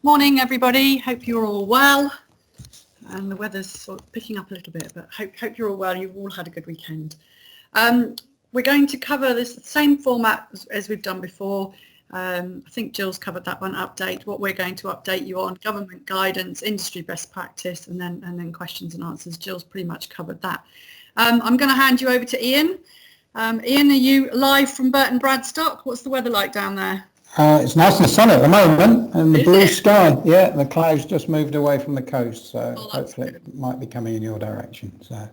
Morning, everybody. Hope you're all well. And the weather's sort of picking up a little bit, but hope you're all well. You've all had a good weekend. We're going to cover this same format as we've done before. I think Jill's covered that one, update, what we're going to update you on, government guidance, industry best practice, and then questions and answers. Jill's pretty much covered that. I'm going to hand you over to Ian. Ian, are you live from Burton Bradstock? What's the weather like down there? It's nice and sunny at the moment, and the blue sky. Yeah, the clouds just moved away from the coast, so hopefully it might be coming in your direction. So,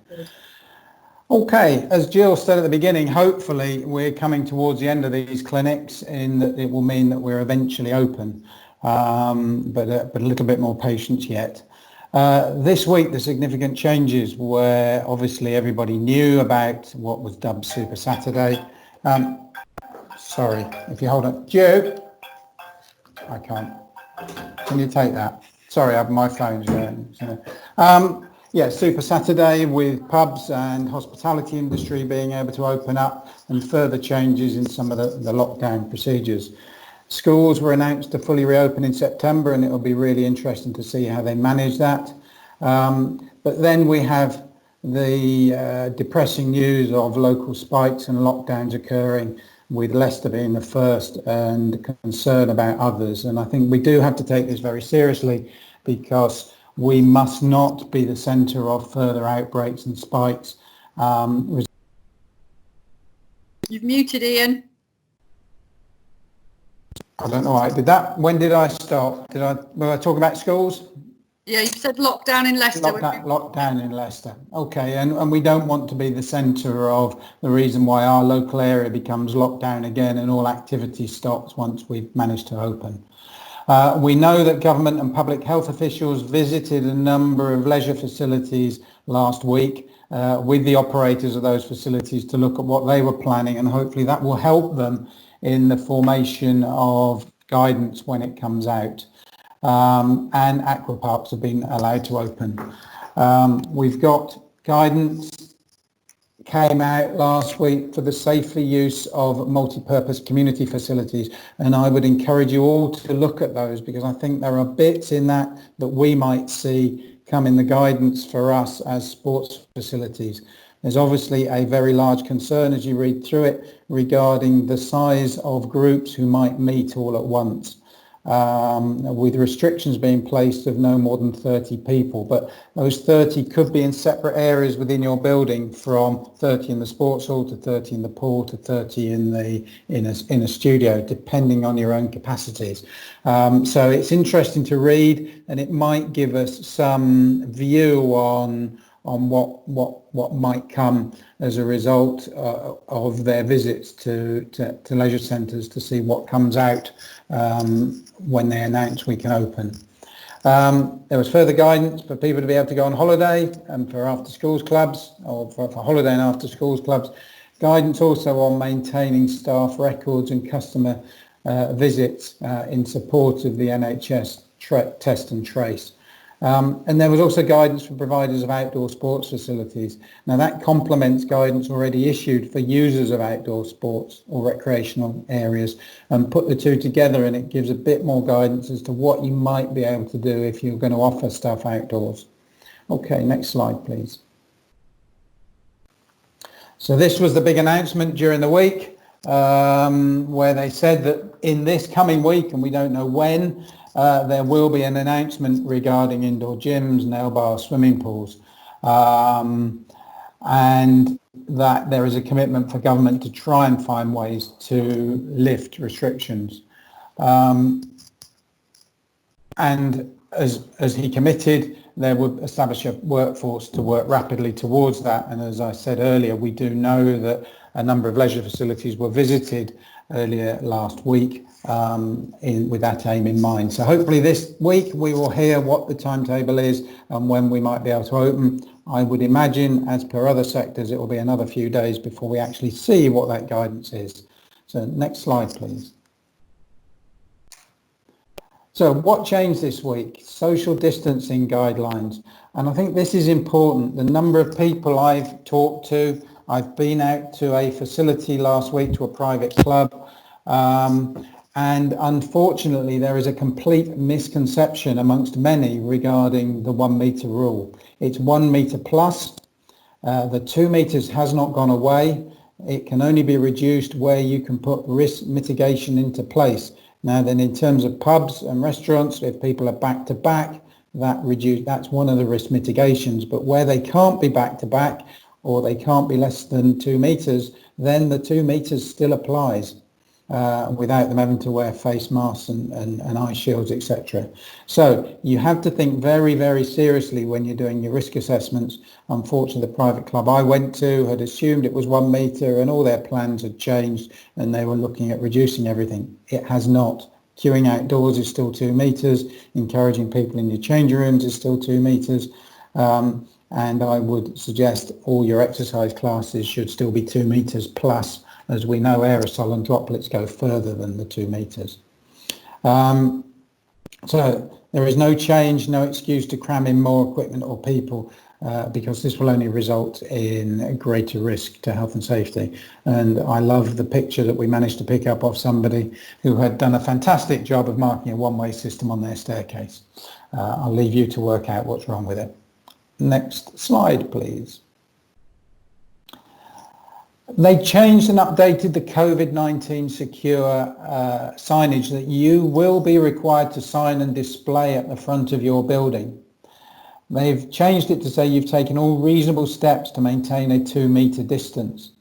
okay, as Jill said at the beginning, hopefully we're coming towards the end of these clinics, in that it will mean that we're eventually open, but a little bit more patience yet. This week, the significant changes were obviously everybody knew about what was dubbed Super Saturday. Sorry, if you hold on. Joe, I can't. Can you take that? Sorry, my phone's going. Yeah, Super Saturday with pubs and hospitality industry being able to open up, and further changes in some of the lockdown procedures. Schools were announced to fully reopen in September, and it'll be really interesting to see how they manage that. But then we have the depressing news of local spikes and lockdowns occurring, with Leicester being the first, and concern about others. And I think we do have to take this very seriously, because we must not be the centre of further outbreaks and spikes. You've muted, Ian. I don't know why I did that. When did I stop? Will I talk about schools? Yeah, you said lockdown in Leicester. Lockdown in Leicester. Okay, and we don't want to be the centre of the reason why our local area becomes locked down again and all activity stops once we've managed to open. We know that government and public health officials visited a number of leisure facilities last week with the operators of those facilities to look at what they were planning, and hopefully that will help them in the formation of guidance when it comes out. And aquaparks have been allowed to open. We've got guidance came out last week for the safer use of multi-purpose community facilities, and I would encourage you all to look at those, because I think there are bits in that we might see come in the guidance for us as sports facilities. There's obviously a very large concern as you read through it regarding the size of groups who might meet all at once. With restrictions being placed of no more than 30 people, but those 30 could be in separate areas within your building, from 30 in the sports hall to 30 in the pool to 30 in a studio, depending on your own capacities. So it's interesting to read, and it might give us some view on what might come as a result of their visits to leisure centres, to see what comes out when they announce we can open. There was further guidance for people to be able to go on holiday, and for after schools clubs, or for holiday and after schools clubs. Guidance also on maintaining staff records and customer visits in support of the NHS test and trace. And there was also guidance for providers of outdoor sports facilities. Now that complements guidance already issued for users of outdoor sports or recreational areas, and put the two together, and it gives a bit more guidance as to what you might be able to do if you're going to offer stuff outdoors. Okay, next slide please. So this was the big announcement during the week, where they said that in this coming week, and we don't know when, there will be an announcement regarding indoor gyms, nail bars, swimming pools, and that there is a commitment for government to try and find ways to lift restrictions. And as he committed, they would establish a workforce to work rapidly towards that. And as I said earlier, we do know that a number of leisure facilities were visited earlier last week with that aim in mind. So hopefully this week we will hear what the timetable is and when we might be able to open. I would imagine, as per other sectors, it will be another few days before we actually see what that guidance is. So next slide please. So what changed this week? Social distancing guidelines. And I think this is important. The number of people I've talked to, I've been out to a facility last week, to a private club, And unfortunately, there is a complete misconception amongst many regarding the 1 metre rule. It's 1 metre plus. The 2 metres has not gone away. It can only be reduced where you can put risk mitigation into place. Now then, in terms of pubs and restaurants, if people are back to back, that's one of the risk mitigations. But where they can't be back to back, or they can't be less than 2 metres, then the 2 metres still applies. Without them having to wear face masks and eye shields, etc. So you have to think very, very seriously when you're doing your risk assessments. Unfortunately, the private club I went to had assumed it was 1 metre and all their plans had changed and they were looking at reducing everything. It has not. Queuing outdoors is still 2 metres. Encouraging people in your changing rooms is still 2 metres. And I would suggest all your exercise classes should still be 2 metres plus. As we know, aerosol and droplets go further than the 2 metres. So there is no change, no excuse to cram in more equipment or people because this will only result in greater risk to health and safety. And I love the picture that we managed to pick up of somebody who had done a fantastic job of marking a one-way system on their staircase. I'll leave you to work out what's wrong with it. Next slide, please. They changed and updated the COVID-19 secure signage that you will be required to sign and display at the front of your building. They've changed it to say you've taken all reasonable steps to maintain a 2 metre distance.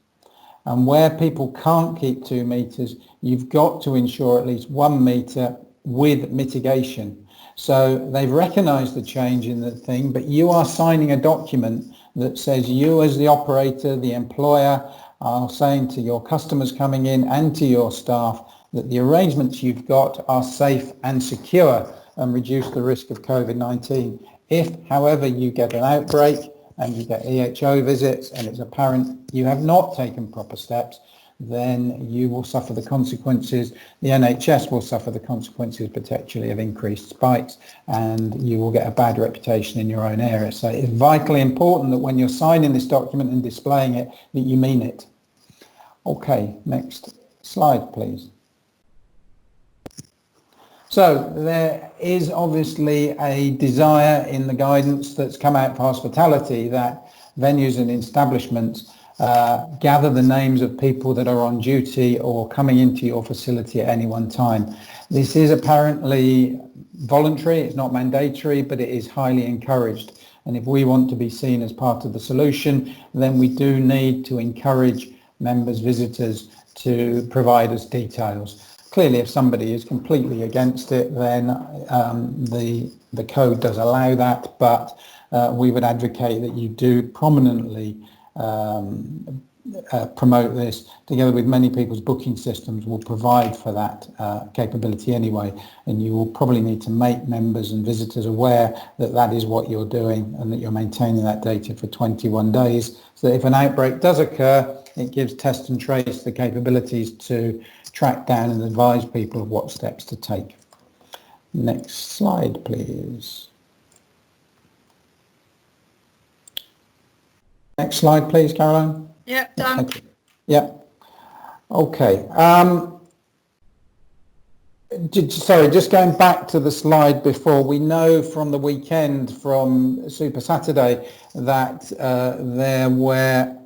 And where people can't keep 2 metres, you've got to ensure at least 1 metre with mitigation. So they've recognised the change in the thing, but you are signing a document that says you as the operator, the employer, are saying to your customers coming in and to your staff that the arrangements you've got are safe and secure and reduce the risk of COVID-19. If, however, you get an outbreak and you get EHO visits and it's apparent you have not taken proper steps, then you will suffer the consequences. The NHS will suffer the consequences potentially of increased spikes and you will get a bad reputation in your own area. So it's vitally important that when you're signing this document and displaying it, that you mean it. Okay, next slide, please. So there is obviously a desire in the guidance that's come out for hospitality that venues and establishments gather the names of people that are on duty or coming into your facility at any one time. This is apparently voluntary, it's not mandatory, but it is highly encouraged. And if we want to be seen as part of the solution, then we do need to encourage members, visitors to provide us details. Clearly, if somebody is completely against it, then the code does allow that, but we would advocate that you do prominently promote this. Together with many people's booking systems will provide for that capability anyway, and you will probably need to make members and visitors aware that that is what you're doing and that you're maintaining that data for 21 days, so that if an outbreak does occur, it gives test and trace the capabilities to track down and advise people of what steps to take. Next slide, please. Next slide, please, Caroline. Yeah, done. Yeah. Okay. Sorry, just going back to the slide before, we know from the weekend from Super Saturday that there were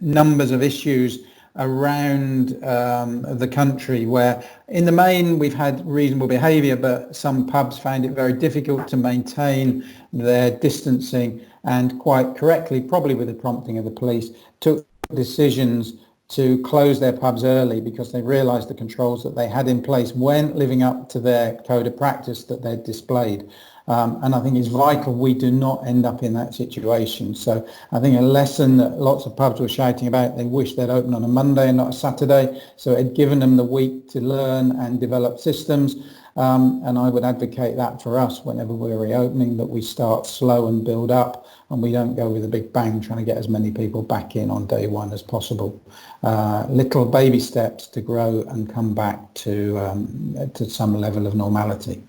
numbers of issues around the country where in the main we've had reasonable behaviour, but some pubs found it very difficult to maintain their distancing and quite correctly, probably with the prompting of the police, took decisions to close their pubs early because they realised the controls that they had in place weren't living up to their code of practice that they'd displayed. And I think it's vital we do not end up in that situation. So I think a lesson that lots of pubs were shouting about, they wish they'd open on a Monday and not a Saturday. So it had given them the week to learn and develop systems. And I would advocate that for us whenever we're reopening, that we start slow and build up and we don't go with a big bang trying to get as many people back in on day one as possible. Little baby steps to grow and come back to some level of normality.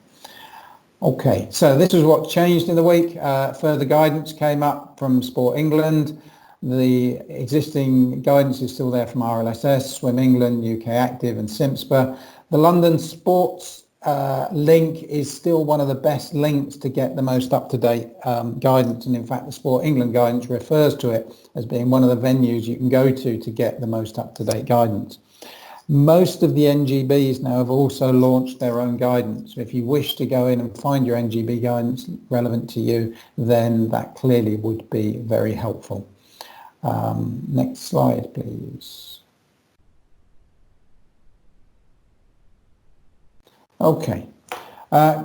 Okay, so this is what changed in the week. Further guidance came up from Sport England. The existing guidance is still there from RLSS, Swim England, UK Active and SIMSPA. The London Sports link is still one of the best links to get the most up-to-date guidance, and in fact the Sport England guidance refers to it as being one of the venues you can go to get the most up-to-date guidance. Most of the NGBs now have also launched their own guidance. If you wish to go in and find your NGB guidance relevant to you, then that clearly would be very helpful. Next slide, please. Okay.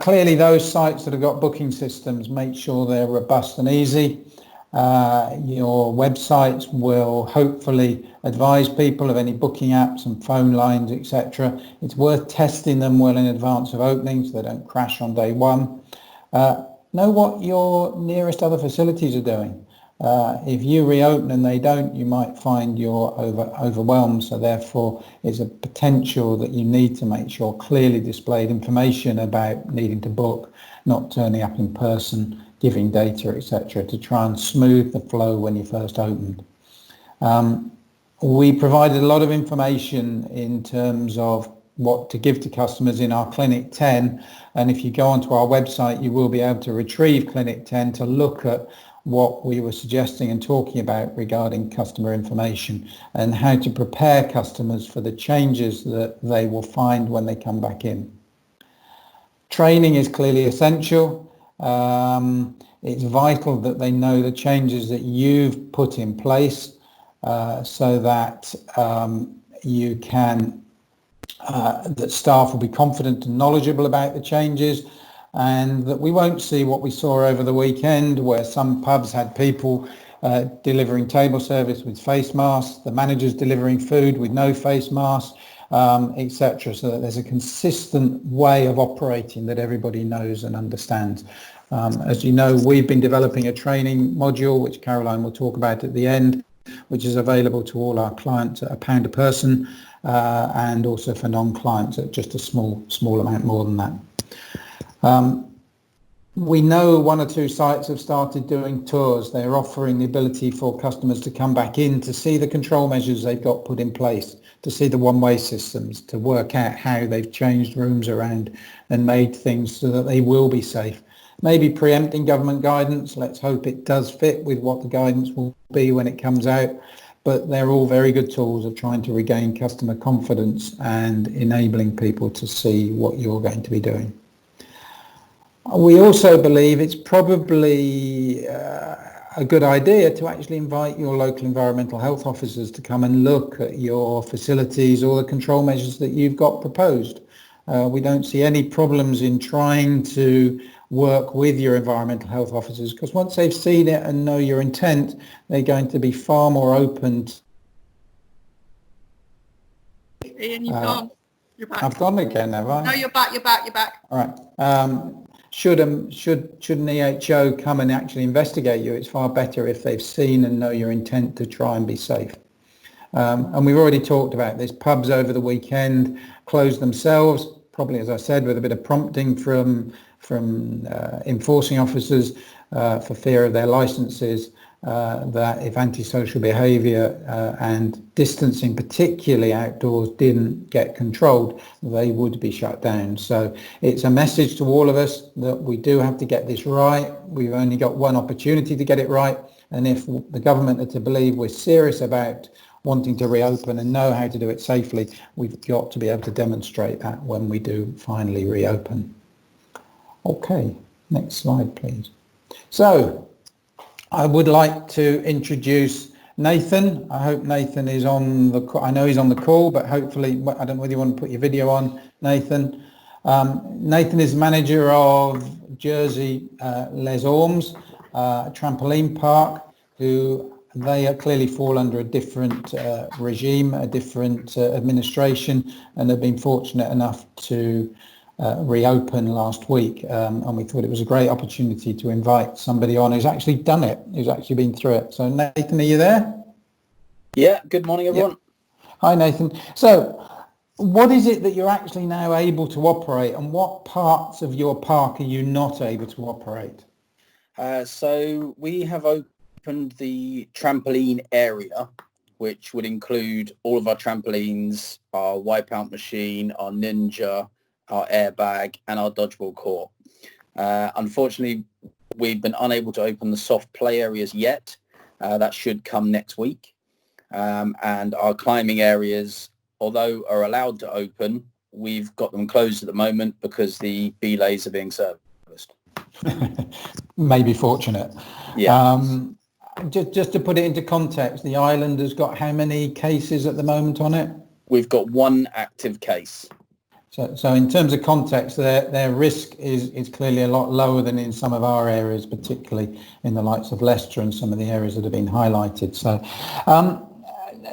Clearly those sites that have got booking systems, make sure they're robust and easy. Your websites will hopefully advise people of any booking apps and phone lines, etc. It's worth testing them well in advance of opening so they don't crash on day one. Know what your nearest other facilities are doing. If you reopen and they don't, you might find you're overwhelmed, so therefore it's a potential that you need to make sure clearly displayed information about needing to book, not turning up in person, giving data, etc., to try and smooth the flow when you first opened. We provided a lot of information in terms of what to give to customers in our Clinic 10, and if you go onto our website you will be able to retrieve Clinic 10 to look at what we were suggesting and talking about regarding customer information and how to prepare customers for the changes that they will find when they come back in. Training is clearly essential. It's vital that they know the changes that you've put in place so that you can that staff will be confident and knowledgeable about the changes, and that we won't see what we saw over the weekend where some pubs had people delivering table service with face masks, the managers delivering food with no face masks, etc., so that there's a consistent way of operating that everybody knows and understands. As you know, we've been developing a training module, which Caroline will talk about at the end, which is available to all our clients at £1 a person, and also for non-clients at just a small amount more than that. We know one or two sites have started doing tours. They're offering the ability for customers to come back in to see the control measures they've got put in place, to see the one-way systems, to work out how they've changed rooms around and made things so that they will be safe. Maybe preempting government guidance. Let's hope it does fit with what the guidance will be when it comes out. But they're all very good tools of trying to regain customer confidence and enabling people to see what you're going to be doing. We also believe it's probably a good idea to actually invite your local environmental health officers to come and look at your facilities or the control measures that you've got proposed. We don't see any problems in trying to work with your environmental health officers, because once they've seen it and know your intent, they're going to be far more open. Ian, you've gone. You're back. I've gone again, have I? No, you're back. All right. Should an EHO come and actually investigate you, it's far better if they've seen and know your intent to try and be safe. And we've already talked about this. Pubs over the weekend closed themselves, probably, as I said, with a bit of prompting from enforcing officers for fear of their licences, that if antisocial behaviour and distancing, particularly outdoors, didn't get controlled, they would be shut down. So it's a message to all of us that we do have to get this right. We've only got one opportunity to get it right, and if the government are to believe we're serious about wanting to reopen and know how to do it safely, we've got to be able to demonstrate that when we do finally reopen. Okay, next slide, please. So I would like to introduce Nathan. I hope Nathan is on the call. I know he's on the call, but hopefully, I don't know whether you want to put your video on, Nathan. Nathan is manager of Jersey Les Ormes, a trampoline park, who they clearly fall under a different regime, a different administration, and they've been fortunate enough to reopen last week, and we thought it was a great opportunity to invite somebody on who's actually done it, who's actually been through it. So Nathan, are you there? Yeah, good morning everyone. Yeah. Hi Nathan. So what is it that you're actually now able to operate, and what parts of your park are you not able to operate? So we have opened opened the trampoline area, which would include all of our trampolines, our wipeout machine, our ninja, our airbag, and our dodgeball court. Unfortunately, we've been unable to open the soft play areas yet. That should come next week. And our climbing areas, although are allowed to open, we've got them closed at the moment because the belays are being serviced. Maybe fortunate. Yeah. Just to put it into context, the island has got how many cases at the moment on it? We've got one active case. So in terms of context, their risk is clearly a lot lower than in some of our areas, particularly in the likes of Leicester and some of the areas that have been highlighted. So,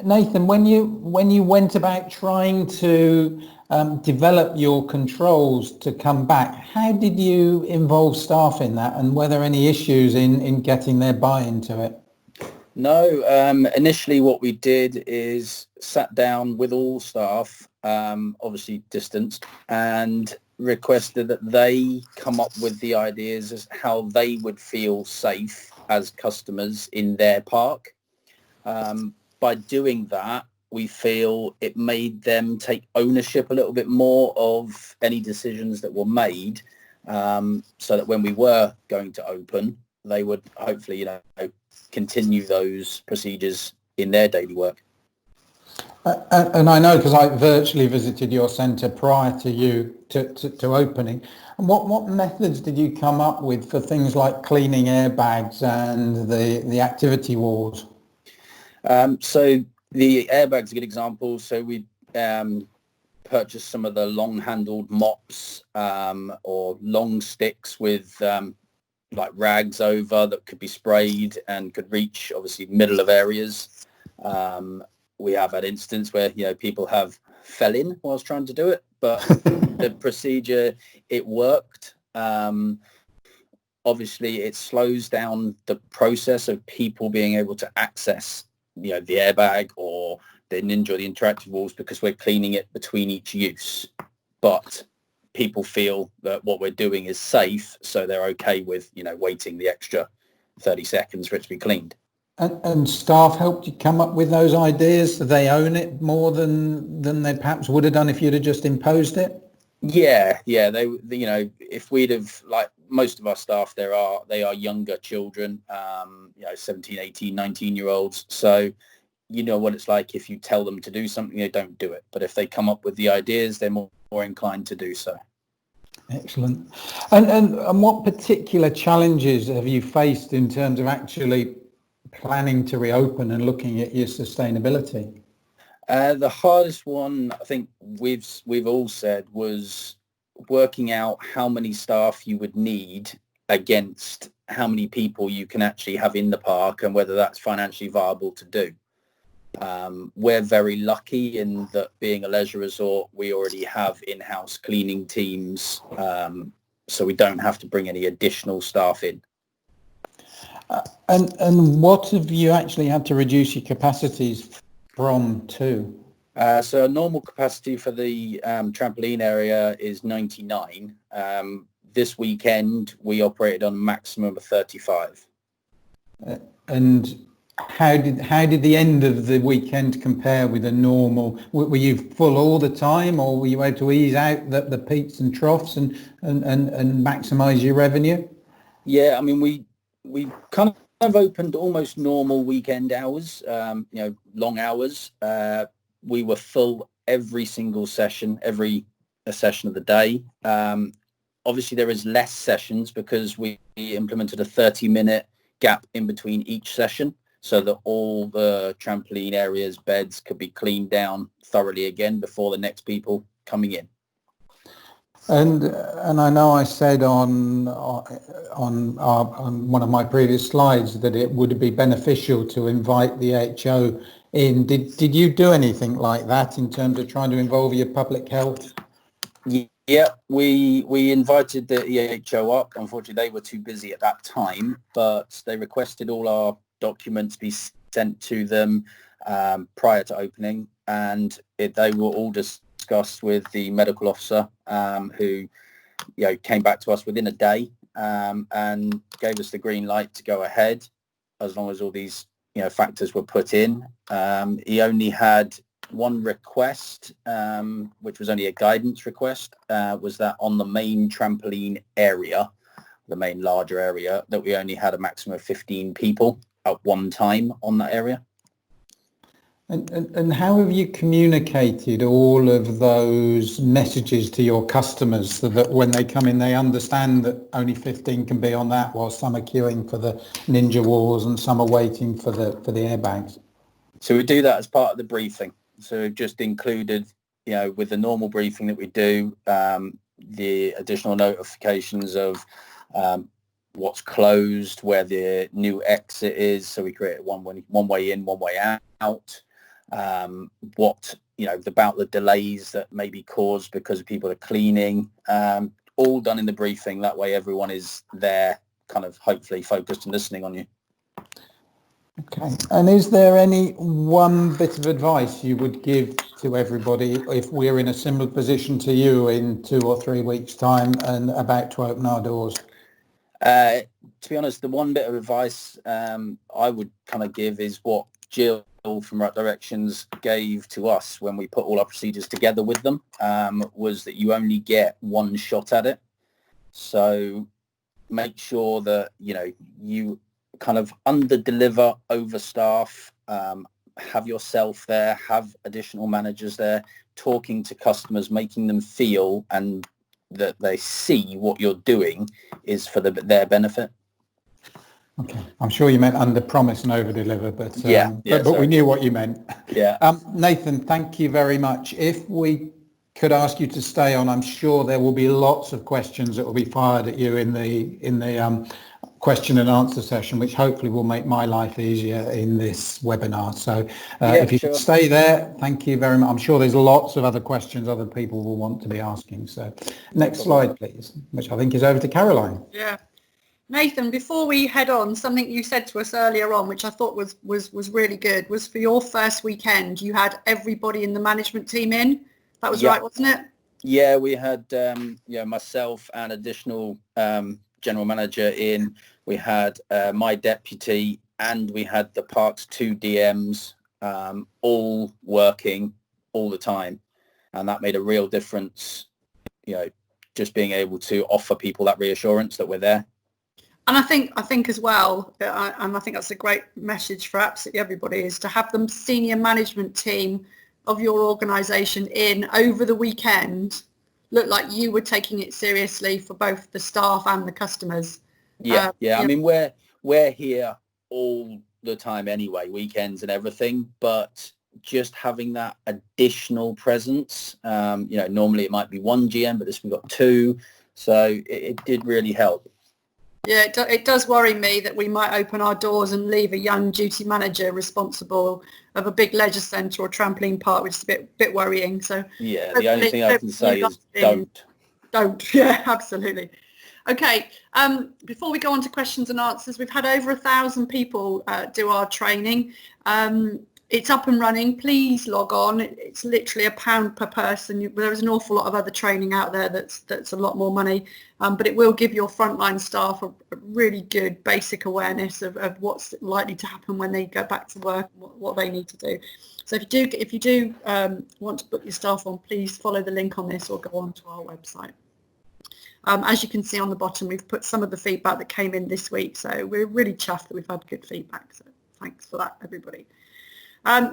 Nathan, when you went about trying to develop your controls to come back, how did you involve staff in that, and were there any issues in getting their buy-in to it? No, initially what we did is sat down with all staff, obviously distanced, and requested that they come up with the ideas as how they would feel safe as customers in their park. By doing that, we feel it made them take ownership a little bit more of any decisions that were made, so that when we were going to open, they would hopefully, continue those procedures in their daily work. And I know, because I virtually visited your centre prior to you to opening. And what methods did you come up with for things like cleaning airbags and the activity walls? So the airbag's a good example. So we purchased some of the long-handled mops or long sticks with like rags over that could be sprayed and could reach obviously middle of areas. We have had instance where people have fell in whilst trying to do it, but the procedure, it worked. Obviously it slows down the process of people being able to access the airbag or the ninja or the interactive walls, because we're cleaning it between each use, but people feel that what we're doing is safe, so they're okay with waiting the extra 30 seconds for it to be cleaned. And staff helped you come up with those ideas, so they own it more than they perhaps would have done if you'd have just imposed it? Yeah, they if we'd have, like most of our staff, they are younger children, 17, 18, 19-year-olds, so you know what it's like. If you tell them to do something, they don't do it, but if they come up with the ideas, they're more inclined to do so. Excellent. And what particular challenges have you faced in terms of actually planning to reopen and looking at your sustainability? The hardest one, I think we've all said, was working out how many staff you would need against how many people you can actually have in the park, and whether that's financially viable to do. We're very lucky in that, being a leisure resort, we already have in-house cleaning teams, so we don't have to bring any additional staff in. And what have you actually had to reduce your capacities from to? So a normal capacity for the trampoline area is 99. This weekend we operated on a maximum of 35. And how did the end of the weekend compare with a normal? Were you full all the time, or were you able to ease out the peaks and troughs and maximise your revenue? Yeah, I mean, we kind of opened almost normal weekend hours, long hours. We were full every single session, every session of the day. Obviously, there is less sessions because we implemented a 30-minute gap in between each session, so that all the trampoline areas, beds, could be cleaned down thoroughly again before the next people coming in. And I know I said on one of my previous slides that it would be beneficial to invite the HO in. Did you do anything like that in terms of trying to involve your public health? Yeah, we invited the EHO up. Unfortunately, they were too busy at that time, but they requested all our documents be sent to them prior to opening, and they were all discussed with the medical officer, who came back to us within a day and gave us the green light to go ahead. as long as all these factors were put in. He only had one request, which was only a guidance request, was that on the main trampoline area, the main larger area, that we only had a maximum of 15 people at one time on that area. And how have you communicated all of those messages to your customers so that when they come in, they understand that only 15 can be on that, while some are queuing for the Ninja Wars and some are waiting for the airbags? So we do that as part of the briefing. So we've just included, with the normal briefing that we do, the additional notifications of what's closed, where the new exit is. So we create one way in, one way out. About the delays that may be caused because people are cleaning, all done in the briefing. That way everyone is there, kind of hopefully focused and listening on you. Okay. And is there any one bit of advice you would give to everybody if we're in a similar position to you in 2 or 3 weeks' time and about to open our doors? To be honest, the one bit of advice I would kind of give is what Jill from Right Directions gave to us when we put all our procedures together with them, was that you only get one shot at it. So make sure that, you kind of under-deliver, overstaff, have yourself there, have additional managers there, talking to customers, making them feel and that they see what you're doing is for their benefit. Okay, I'm sure you meant under promise and over deliver, but but we knew what you meant. Yeah. Nathan, thank you very much. If we could ask you to stay on, I'm sure there will be lots of questions that will be fired at you in the question and answer session, which hopefully will make my life easier in this webinar. So if you could stay there, thank you very much. I'm sure there's lots of other questions other people will want to be asking. So next slide, please, which I think is over to Caroline. Yeah. Nathan, before we head on, something you said to us earlier on, which I thought was really good, was for your first weekend, you had everybody in the management team in. That was right, wasn't it? Yeah, we had myself and additional general manager in. We had my deputy, and we had the Parks 2 DMs all working all the time, and that made a real difference. Just being able to offer people that reassurance that we're there. And I think as well, and I think that's a great message for absolutely everybody, is to have the senior management team of your organisation in over the weekend look like you were taking it seriously for both the staff and the customers. I mean, we're here all the time anyway, weekends and everything, but just having that additional presence, normally it might be one GM, but this we've got 2, so it did really help. Yeah, it does worry me that we might open our doors and leave a young duty manager responsible of a big leisure centre or trampoline park, which is a bit worrying. So yeah, the only thing I can say is don't. Yeah, absolutely. Okay, before we go on to questions and answers, we've had over 1,000 people do our training. It's up and running. Please log on. It's literally £1 per person. There's an awful lot of other training out there that's a lot more money, but it will give your frontline staff a really good basic awareness of what's likely to happen when they go back to work, what they need to do. So if you do want to book your staff on, please follow the link on this or go on to our website. As you can see on the bottom, we've put some of the feedback that came in this week, so we're really chuffed that we've had good feedback. So thanks for that, everybody.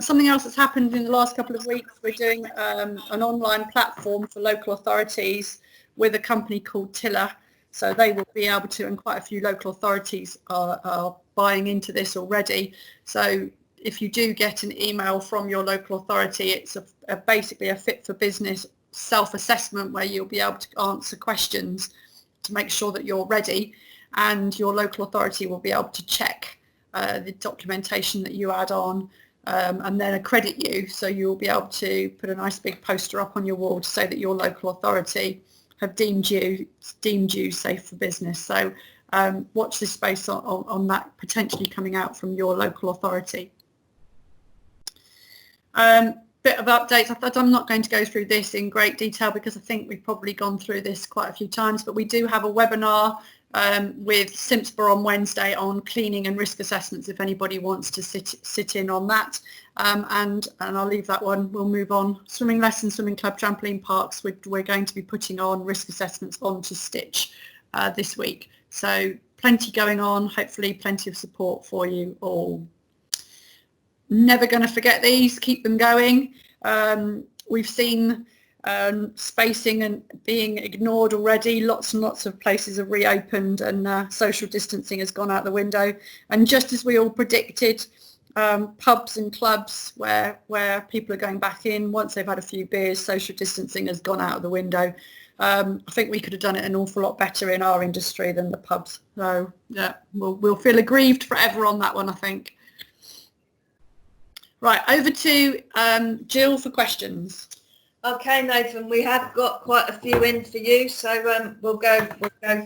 Something else that's happened in the last couple of weeks, we're doing an online platform for local authorities with a company called Tiller. So they will be able to, and quite a few local authorities are buying into this already. So if you do get an email from your local authority, it's basically a fit for business self-assessment where you'll be able to answer questions to make sure that you're ready, and your local authority will be able to check the documentation that you add on. And then accredit you, so you'll be able to put a nice big poster up on your wall to say that your local authority have deemed you safe for business. So watch this space on that potentially coming out from your local authority. Bit of updates. I'm not going to go through this in great detail because I think we've probably gone through this quite a few times, but we do have a webinar with Simpsborough on Wednesday on cleaning and risk assessments if anybody wants to sit in on that. And I'll leave that one. We'll move on. Swimming lessons, swimming club, trampoline parks. We're going to be putting on risk assessments onto Stitch this week. So plenty going on. Hopefully plenty of support for you all. Never going to forget these. Keep them going. We've seen spacing and being ignored already. Lots and lots of places have reopened and social distancing has gone out the window. And just as we all predicted, pubs and clubs where people are going back in once they've had a few beers, social distancing has gone out of the window. I think we could have done it an awful lot better in our industry than the pubs. So yeah, we'll feel aggrieved forever on that one, I think. Right, over to Jill for questions. Okay, Nathan, we have got quite a few in for you, so we'll go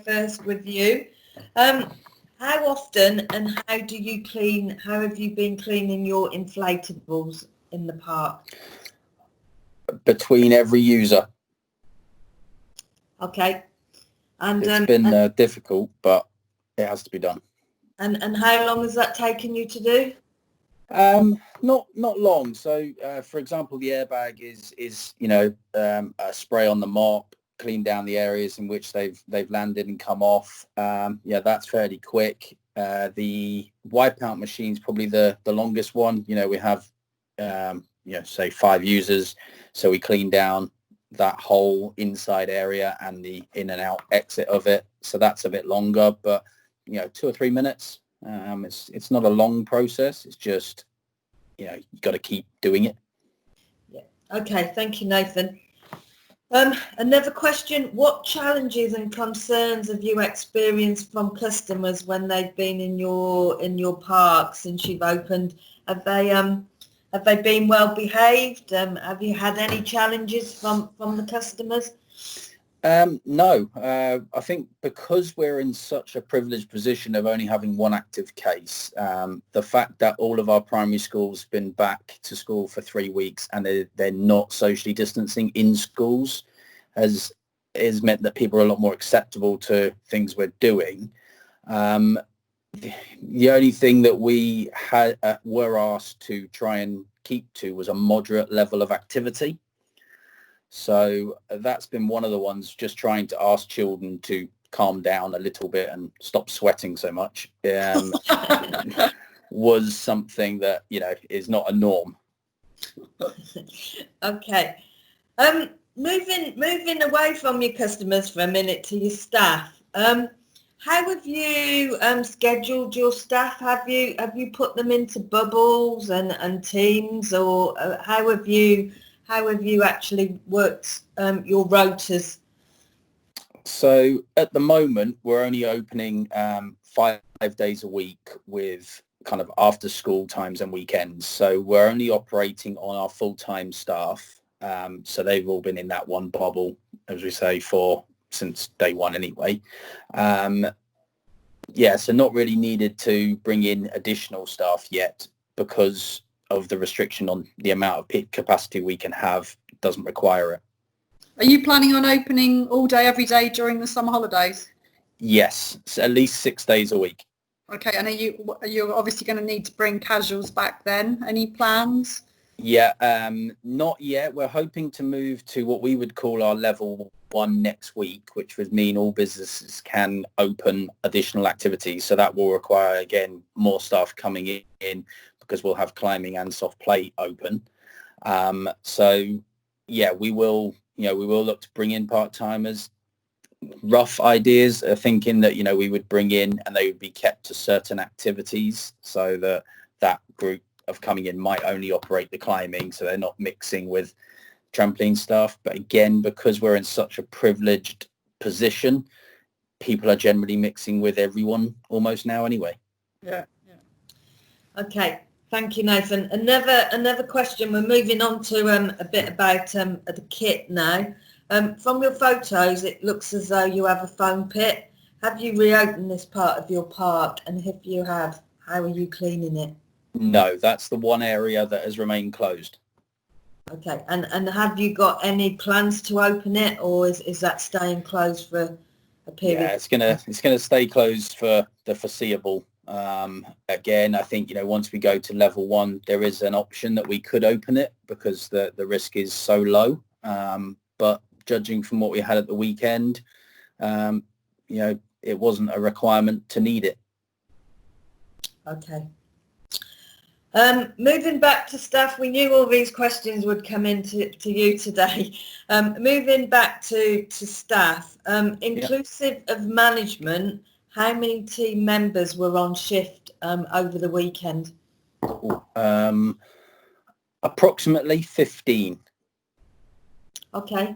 first with you. How often and how do you clean? How have you been cleaning your inflatables in the park? Between every user. Okay, and it's been difficult, but it has to be done. And how long has that taken you to do? Not long. So, for example, the airbag is a spray on the mop, clean down the areas in which they've landed and come off. Yeah, that's fairly quick. The wipeout machine's probably the longest one. We have say 5 users, so we clean down that whole inside area and the in and out exit of it. So that's a bit longer, but 2 or 3 minutes. It's not a long process. It's just, you got to keep doing it. Yeah. Okay. Thank you, Nathan. Another question: what challenges and concerns have you experienced from customers when they've been in your park since you've opened? Have they been well behaved? Have you had any challenges from the customers? No, I think because we're in such a privileged position of only having one active case, the fact that all of our primary schools have been back to school for 3 weeks and they're not socially distancing in schools has meant that people are a lot more acceptable to things we're doing. The only thing that we were asked to try and keep to was a moderate level of activity. So that's been one of the ones, just trying to ask children to calm down a little bit and stop sweating so much was something that, is not a norm. Okay. Moving away from your customers for a minute to your staff. How have you scheduled your staff? Have you put them into bubbles and teams, or how have you actually worked your rotas? So at the moment, we're only opening 5 days a week with kind of after school times and weekends. So we're only operating on our full-time staff. So they've all been in that one bubble, as we say, since day one anyway. So not really needed to bring in additional staff yet because of the restriction on the amount of pit capacity we can have. Doesn't require it. Are you planning on opening all day, every day during the summer holidays? Yes, so at least 6 days a week. Okay, and are you obviously going to need to bring casuals back then? Any plans? Yeah, not yet. We're hoping to move to what we would call our level 1 next week, which would mean all businesses can open additional activities. So that will require, again, more staff coming in because we'll have climbing and soft play open. We will look to bring in part-timers. Rough ideas are thinking that, we would bring in and they would be kept to certain activities so that group of coming in might only operate the climbing, so they're not mixing with trampoline staff. But again, because we're in such a privileged position, people are generally mixing with everyone almost now anyway. Yeah. Okay, thank you, Nathan. Another question. We're moving on to a bit about the kit now. From your photos, it looks as though you have a foam pit. Have you reopened this part of your park? And if you have, how are you cleaning it? No, that's the one area that has remained closed. Okay, and have you got any plans to open it, or is that staying closed for period? Yeah, it's gonna stay closed for the foreseeable. Again, I think, once we go to level 1, there is an option that we could open it because the risk is so low. But judging from what we had at the weekend, it wasn't a requirement to need it. Okay. Moving back to staff, we knew all these questions would come into you today. Moving back to staff, inclusive of management, how many team members were on shift over the weekend? Approximately 15. Okay.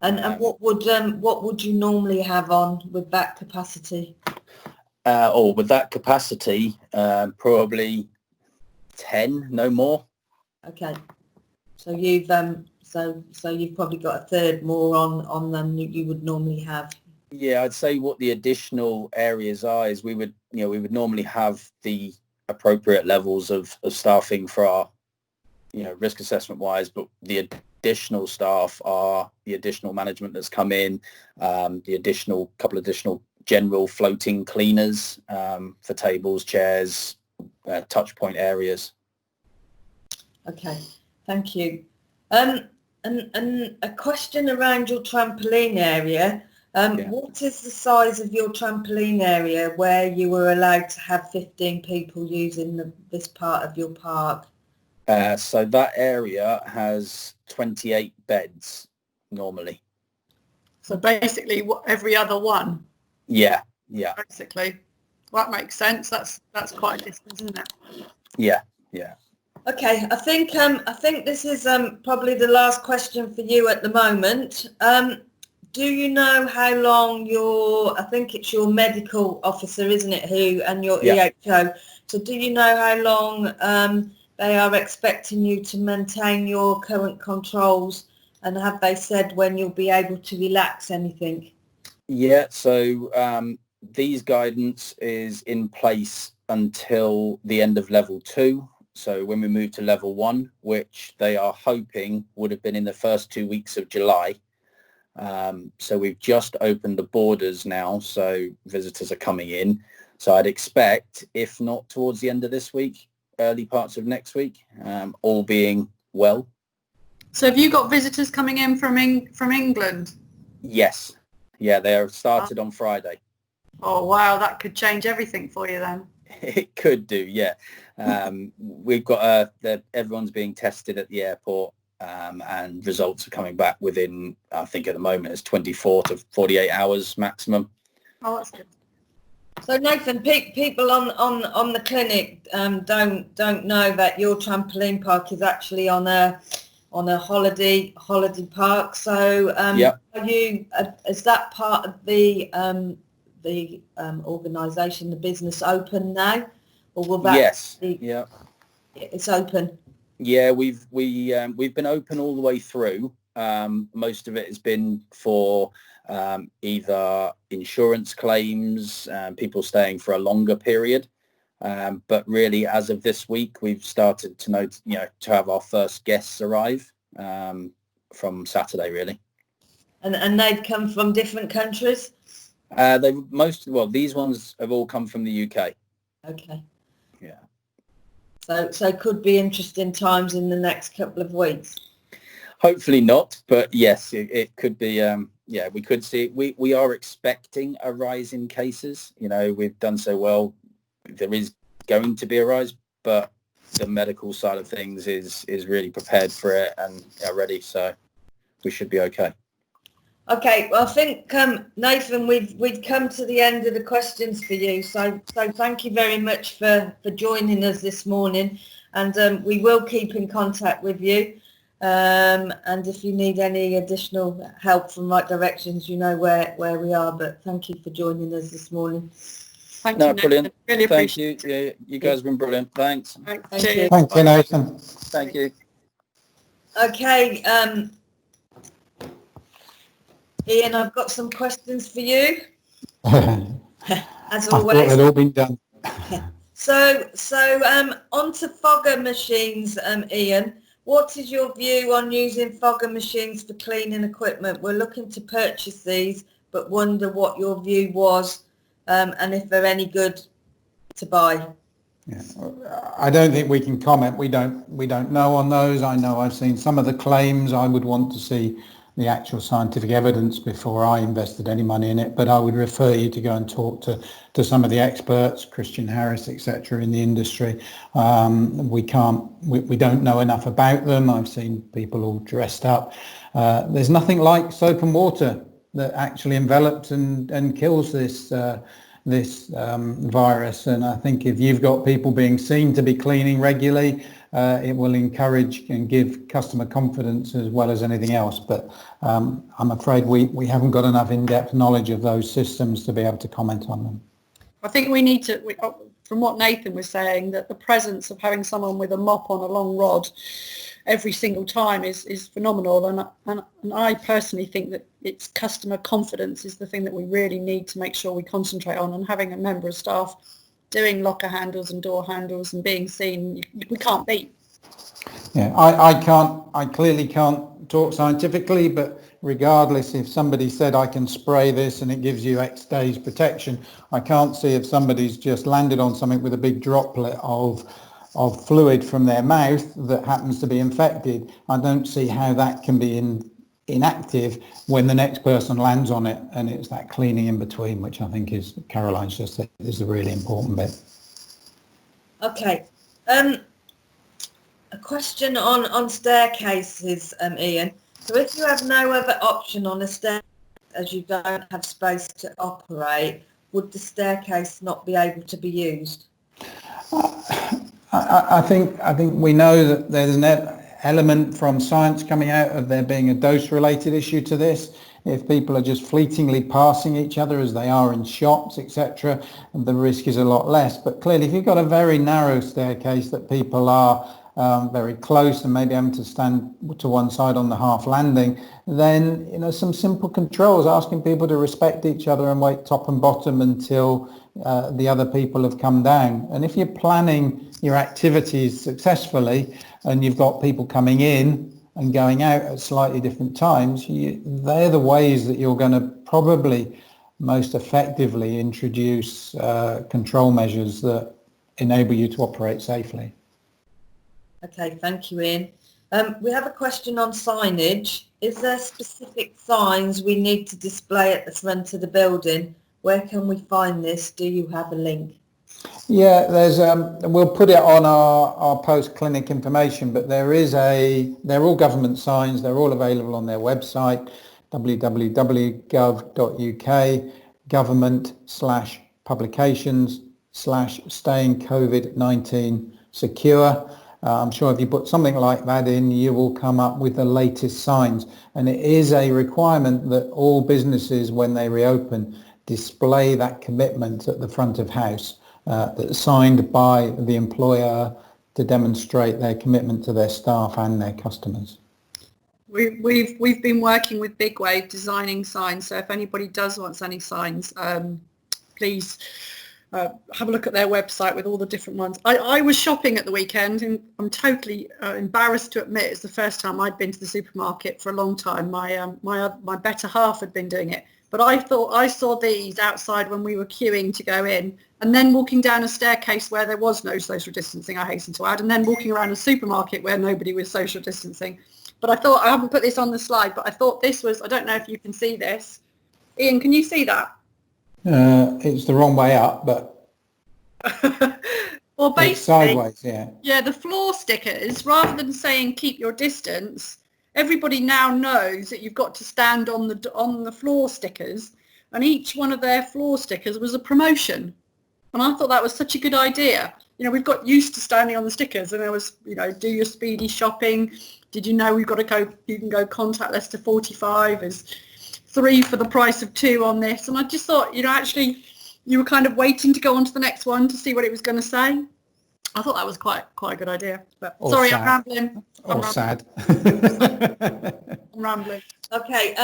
And what would you normally have on with that capacity? With that capacity, probably 10, no more. Okay. So you've you've probably got a third more on than you would normally have. Yeah, I'd say what the additional areas are is we would normally have the appropriate levels of staffing for our, risk assessment wise, but the additional staff are the additional management that's come in, the couple additional general floating cleaners for tables, chairs, touch point areas. Okay, thank you. And a question around your trampoline area. What is the size of your trampoline area where you were allowed to have 15 people using this part of your park? So that area has 28 beds normally. So basically, every other one. Yeah. Basically, well, that makes sense. That's quite a distance, isn't it? Yeah. Okay, I think this is probably the last question for you at the moment. Do you know how long I think it's your medical officer, isn't it, and your EHO? So do you know how long they are expecting you to maintain your current controls, and have they said when you'll be able to relax anything? Yeah, so these guidance is in place until the end of level 2. So when we move to level 1, which they are hoping would have been in the first 2 weeks of July. So we've just opened the borders now, so visitors are coming in. So I'd expect, if not towards the end of this week, early parts of next week, all being well. So have you got visitors coming in from England? Yes. Yeah, they are started on Friday. Oh, wow, that could change everything for you then. It could do, yeah. We've got everyone's being tested at the airport, and results are coming back within, I think at the moment, it's 24 to 48 hours maximum. Oh, that's good. So Nathan, people on the clinic don't know that your trampoline park is actually on a holiday park. So are you? Is that part of the organisation, the business, open now, or will that? Yes. Yeah. It's open. Yeah, we've been open all the way through. Most of it has been for either insurance claims, people staying for a longer period. But really, as of this week, we've started to to have our first guests arrive from Saturday, really. And they've come from different countries? These ones have all come from the UK. Okay. Yeah. So could be interesting times in the next couple of weeks. Hopefully not, but yes, it could be. We could see. We are expecting a rise in cases. We've done so well. There is going to be a rise, but the medical side of things is really prepared for it and ready. So we should be okay. Okay, well, I think Nathan, we've come to the end of the questions for you. So thank you very much for joining us this morning, and we will keep in contact with you. And if you need any additional help from Right Directions, you know where we are. But thank you for joining us this morning. Thank you, Nathan. Brilliant. Really Thank you. Yeah, you guys have been brilliant. Thanks. Thank you. Thank you, Nathan. Thank you. Okay, Ian, I've got some questions for you. As always. I thought they'd all been done. So onto fogger machines, Ian. What is your view on using fogger machines for cleaning equipment? We're looking to purchase these, but wonder what your view was, and if they're any good to buy. Yeah. I don't think we can comment. We don't know on those. I know I've seen some of the claims. I would want to see the actual scientific evidence before I invested any money in it, but I would refer you to go and talk to some of the experts, Christian Harris, etc., in the industry. We don't know enough about them. I've seen people all dressed up. There's nothing like soap and water that actually envelops and kills this virus, and I think if you've got people being seen to be cleaning regularly, it will encourage and give customer confidence as well as anything else. But I'm afraid we haven't got enough in-depth knowledge of those systems to be able to comment on them. I think we need to, from what Nathan was saying, that the presence of having someone with a mop on a long rod every single time is phenomenal, and I personally think that it's customer confidence is the thing that we really need to make sure we concentrate on, and having a member of staff doing locker handles and door handles and being seen, we can't beat. Yeah, I clearly can't talk scientifically, but regardless, if somebody said I can spray this and it gives you X days protection, I can't see if somebody's just landed on something with a big droplet of fluid from their mouth that happens to be infected. I don't see how that can be inactive when the next person lands on it, and it's that cleaning in between, which I think is, Caroline's just said, is a really important bit. Okay. A question on staircases, Ian. So if you have no other option on a staircase as you don't have space to operate, would the staircase not be able to be used? I think we know that there's an element from science coming out of there being a dose-related issue to this. If people are just fleetingly passing each other as they are in shops, etc., the risk is a lot less. But clearly, if you've got a very narrow staircase that people are very close and maybe having to stand to one side on the half landing, then some simple controls, asking people to respect each other and wait top and bottom until the other people have come down. And if you're planning your activities successfully and you've got people coming in and going out at slightly different times, they're the ways that you're going to probably most effectively introduce control measures that enable you to operate safely. Okay, thank you, Ian. We have a question on signage. Is there specific signs we need to display at the front of the building? Where can we find this? Do you have a link? Yeah, there's we'll put it on our post-clinic information, but they're all government signs. They're all available on their website, www.gov.uk, government/publications/staying COVID-19 secure. I'm sure if you put something like that in, you will come up with the latest signs. And it is a requirement that all businesses, when they reopen, display that commitment at the front of house that's signed by the employer to demonstrate their commitment to their staff and their customers. We've been working with Big Wave designing signs, so if anybody does want any signs, please have a look at their website with all the different ones. I was shopping at the weekend, and I'm totally embarrassed to admit it's the first time I'd been to the supermarket for a long time. My better half had been doing it, but I thought I saw these outside when we were queuing to go in, and then walking down a staircase where there was no social distancing, I hasten to add, and then walking around a supermarket where nobody was social distancing. But I thought, I haven't put this on the slide, but I thought this was, I don't know if you can see this. Ian, can you see that? It's the wrong way up, but well, basically, it's sideways, yeah. Yeah, the floor stickers, rather than saying keep your distance, everybody now knows that you've got to stand on the floor stickers, and each one of their floor stickers was a promotion. And I thought that was such a good idea. We've got used to standing on the stickers, and there was, do your speedy shopping. Did you know you can go contactless to 45 as 3 for the price of 2 on this? And I just thought, actually, you were kind of waiting to go on to the next one to see what it was going to say. I thought that was quite a good idea. But sorry, sad. I'm rambling. Sad. I'm rambling. Okay,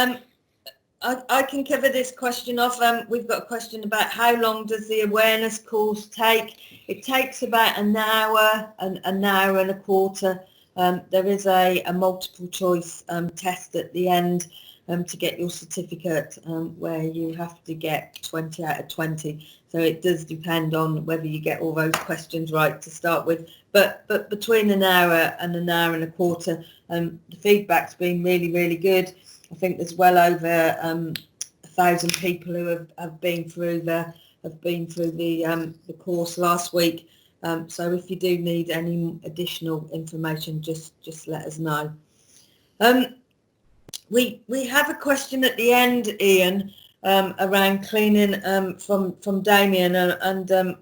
I can cover this question off. We've got a question about how long does the awareness course take? It takes about an hour and a quarter. There is a multiple choice test at the end. to get your certificate, where you have to get 20 out of 20. So it does depend on whether you get all those questions right to start with. But between an hour and a quarter, the feedback's been really, really good. I think there's well over 1,000 people who have been through the course last week. So if you do need any additional information, just let us know. We have a question at the end, Ian, around cleaning from Damien, and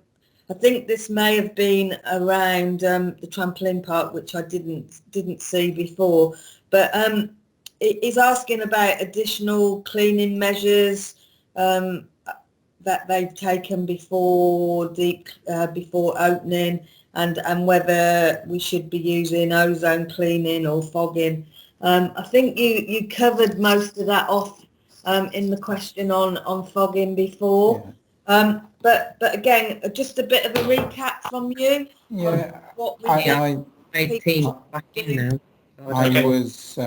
I think this may have been around the trampoline park, which I didn't see before, but he's asking about additional cleaning measures that they've taken before opening, and whether we should be using ozone cleaning or fogging. I think you covered most of that off in the question on fogging before. Yeah. But again, just a bit of a recap from you. Yeah, What I back in now. was,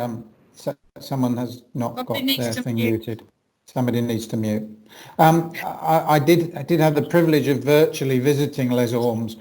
someone has not Somebody got needs their to thing mute. muted. Somebody needs to mute. I did have the privilege of virtually visiting Les Ormes,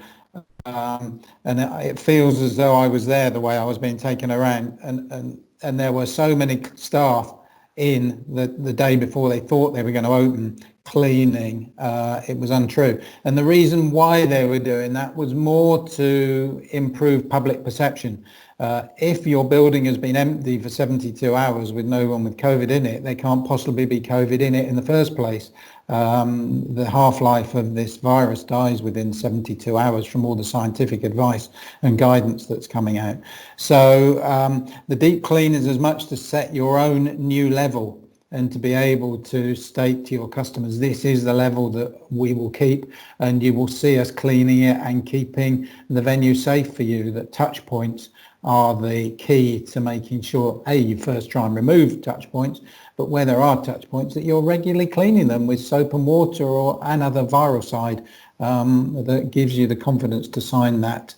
and it feels as though I was there the way I was being taken around, and there were so many staff in the day before they thought they were going to open, cleaning. It was untrue, and the reason why they were doing that was more to improve public perception. If your building has been empty for 72 hours with no one with COVID in it, there can't possibly be COVID in it in the first place. The half-life of this virus dies within 72 hours from all the scientific advice and guidance that's coming out. So the deep clean is as much to set your own new level and to be able to state to your customers, this is the level that we will keep, and you will see us cleaning it and keeping the venue safe for you. That touch points are the key to making sure, A, you first try and remove touch points, but where there are touch points, that you're regularly cleaning them with soap and water or another virucide that gives you the confidence to sign that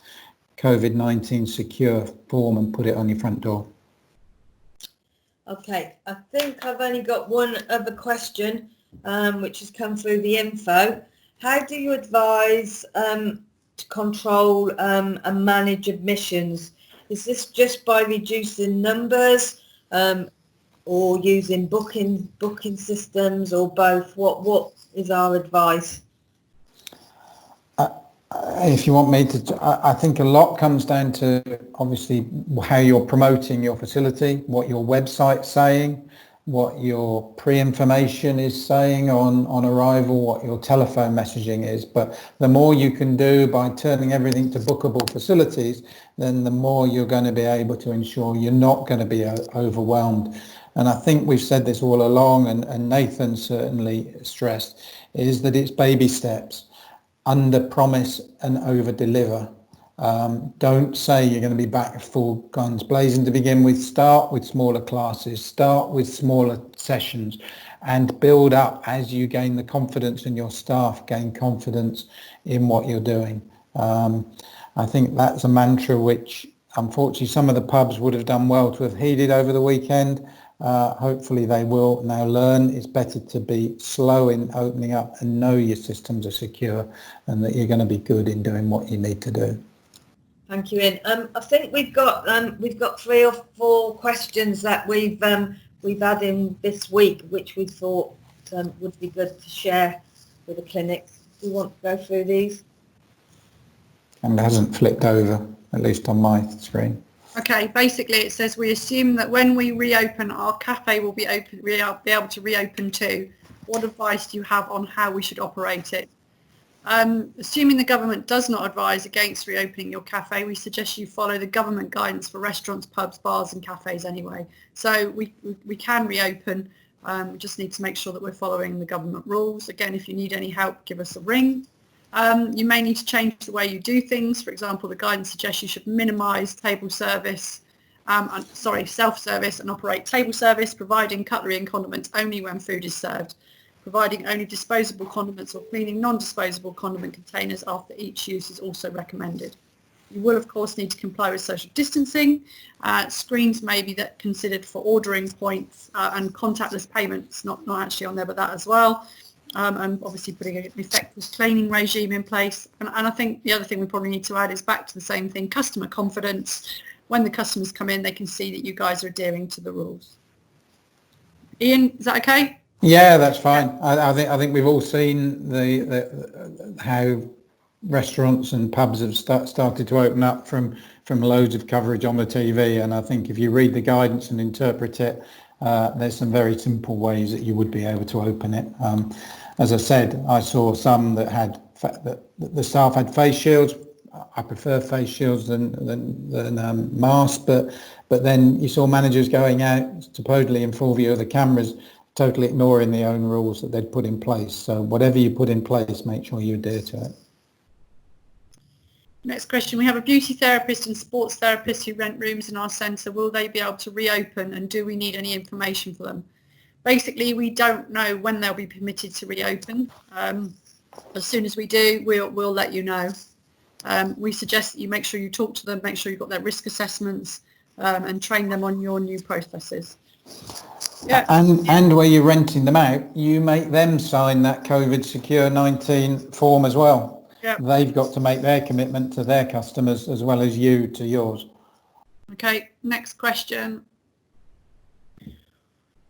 COVID-19 secure form and put it on your front door. Okay, I think I've only got one other question, which has come through the info. How do you advise to control and manage admissions? Is this just by reducing numbers, or using booking systems, or both? What is our advice? If you want me to, I think a lot comes down to obviously how you're promoting your facility, what your website's saying, what your pre-information is saying on arrival, what your telephone messaging is. But the more you can do by turning everything to bookable facilities, then the more you're going to be able to ensure you're not going to be overwhelmed. And I think we've said this all along, and Nathan certainly stressed, is that it's baby steps. Under promise and over deliver. Don't say you're going to be back full guns blazing to begin with. Start with smaller classes, start with smaller sessions, and build up as you gain the confidence, and your staff gain confidence in what you're doing. I think that's a mantra which unfortunately some of the pubs would have done well to have heeded over the weekend. Hopefully they will now learn it's better to be slow in opening up and know your systems are secure, and that you're going to be good in doing what you need to do. Thank you, Ian. I think we've got 3 or 4 questions that we've had in this week, which we thought would be good to share with the clinics. Do you want to go through these? And it hasn't flipped over, at least on my screen. Okay, basically it says we assume that when we reopen, our cafe will be able to reopen too. What advice do you have on how we should operate it? Assuming the government does not advise against reopening your cafe, we suggest you follow the government guidance for restaurants, pubs, bars and cafes anyway. So we can reopen, we just need to make sure that we're following the government rules. Again, if you need any help, give us a ring. You may need to change the way you do things. For example, the guidance suggests you should minimise self-service and operate table service, providing cutlery and condiments only when food is served, providing only disposable condiments or cleaning non-disposable condiment containers after each use is also recommended. You will, of course, need to comply with social distancing. Screens may be that considered for ordering points and contactless payments, not actually on there, but that as well. And obviously putting an effective cleaning regime in place. And I think the other thing we probably need to add is back to the same thing, customer confidence. When the customers come in, they can see that you guys are adhering to the rules. Ian, is that okay? Yeah, that's fine. I think we've all seen the how restaurants and pubs have started to open up from loads of coverage on the TV, and I think if you read the guidance and interpret it, there's some very simple ways that you would be able to open it. As I said, I saw some that had the staff had face shields. I prefer face shields than masks, but then you saw managers going out supposedly in full view of the cameras, totally ignoring the own rules that they'd put in place. So whatever you put in place, make sure you adhere to it. Next question. We have a beauty therapist and sports therapist who rent rooms in our centre. Will they be able to reopen, and do we need any information for them? Basically, we don't know when they'll be permitted to reopen. As soon as we do, we'll let you know. We suggest that you make sure you talk to them, make sure you've got their risk assessments, and train them on your new processes. Yeah. And where you're renting them out, you make them sign that COVID Secure 19 form as well. Yeah. They've got to make their commitment to their customers as well as you to yours. Okay, next question.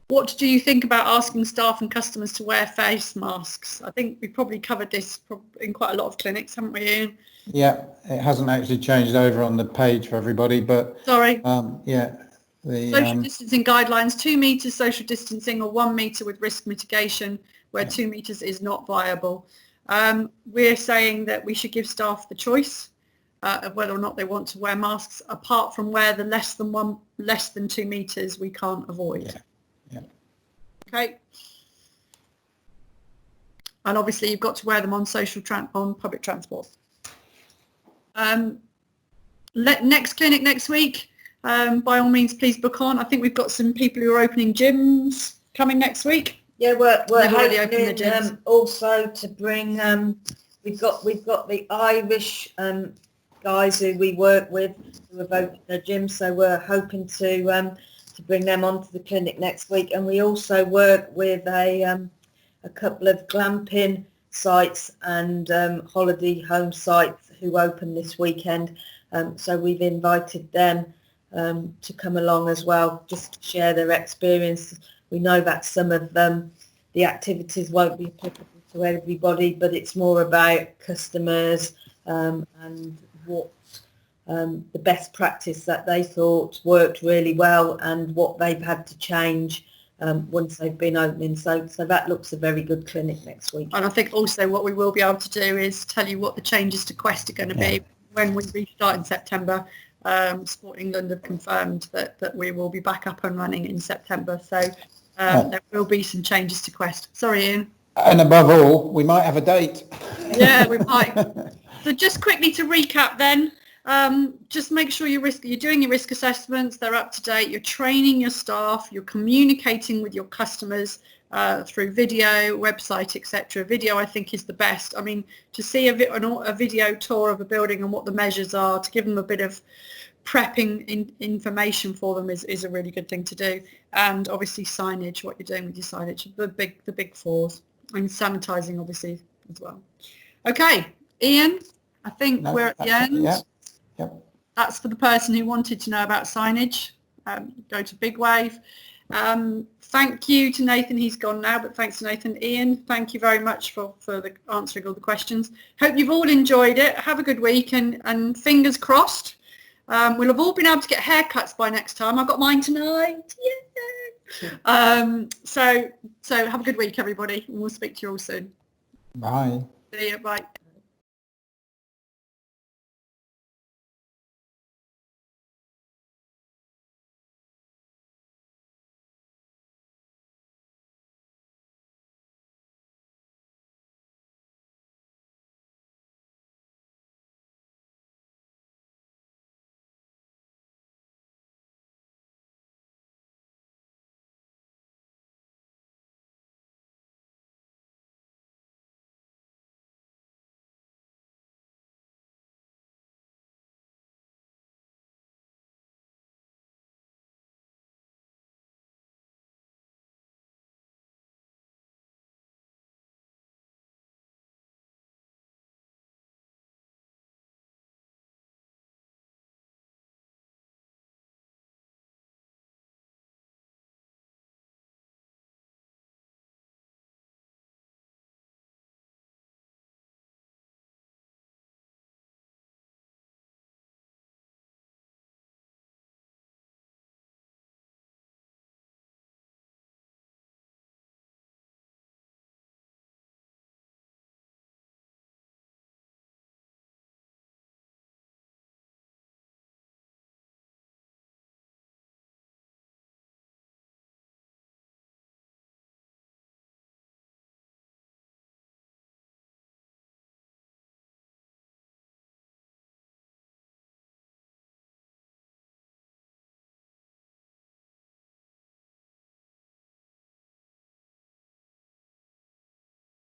What do you think about asking staff and customers to wear face masks? I think we probably covered this in quite a lot of clinics, haven't we, Ian? Yeah, it hasn't actually changed over on the page for everybody, but sorry. Yeah. Social distancing guidelines: 2 meters social distancing or 1 meter with risk mitigation, where 2 meters is not viable. We're saying that we should give staff the choice of whether or not they want to wear masks, apart from where the less than 2 meters we can't avoid. Yeah. Okay. And obviously you've got to wear them on on public transport. Next clinic next week. By all means, please book on. I think we've got some people who are opening gyms coming next week. Yeah, we're already opened the hoping gyms. Also to bring. We've got the Irish guys who we work with who have opened their gym, so we're hoping to bring them onto the clinic next week. And we also work with a couple of glamping sites and holiday home sites who open this weekend. So we've invited them to come along as well, just to share their experience. We know that some of the activities won't be applicable to everybody, but it's more about customers and what the best practice that they thought worked really well and what they've had to change once they've been opening. So that looks a very good clinic next week. And I think also what we will be able to do is tell you what the changes to Quest are going to be when we restart in September. Sport England have confirmed that we will be back up and running in September. So there will be some changes to Quest. Sorry, Ian. And above all, we might have a date. Yeah, we might. So just quickly to recap then, just make sure you're doing your risk assessments, they're up to date, you're training your staff, you're communicating with your customers through video, website, etc. Video, I think, is the best. I mean, to see a video tour of a building and what the measures are, to give them a bit of prepping information for them is a really good thing to do. And obviously signage, what you're doing with your signage, the big fours, and sanitising obviously as well. Okay, Ian, I think we're at the end. Yeah. That's for the person who wanted to know about signage. Go to Big Wave. Thank you to Nathan. He's gone now, but thanks to Nathan. Ian, thank you very much for answering all the questions. Hope you've all enjoyed it. Have a good week, and fingers crossed. We'll have all been able to get haircuts by next time. I got mine tonight. Yay! So have a good week, everybody, and we'll speak to you all soon. Bye. See you. Bye.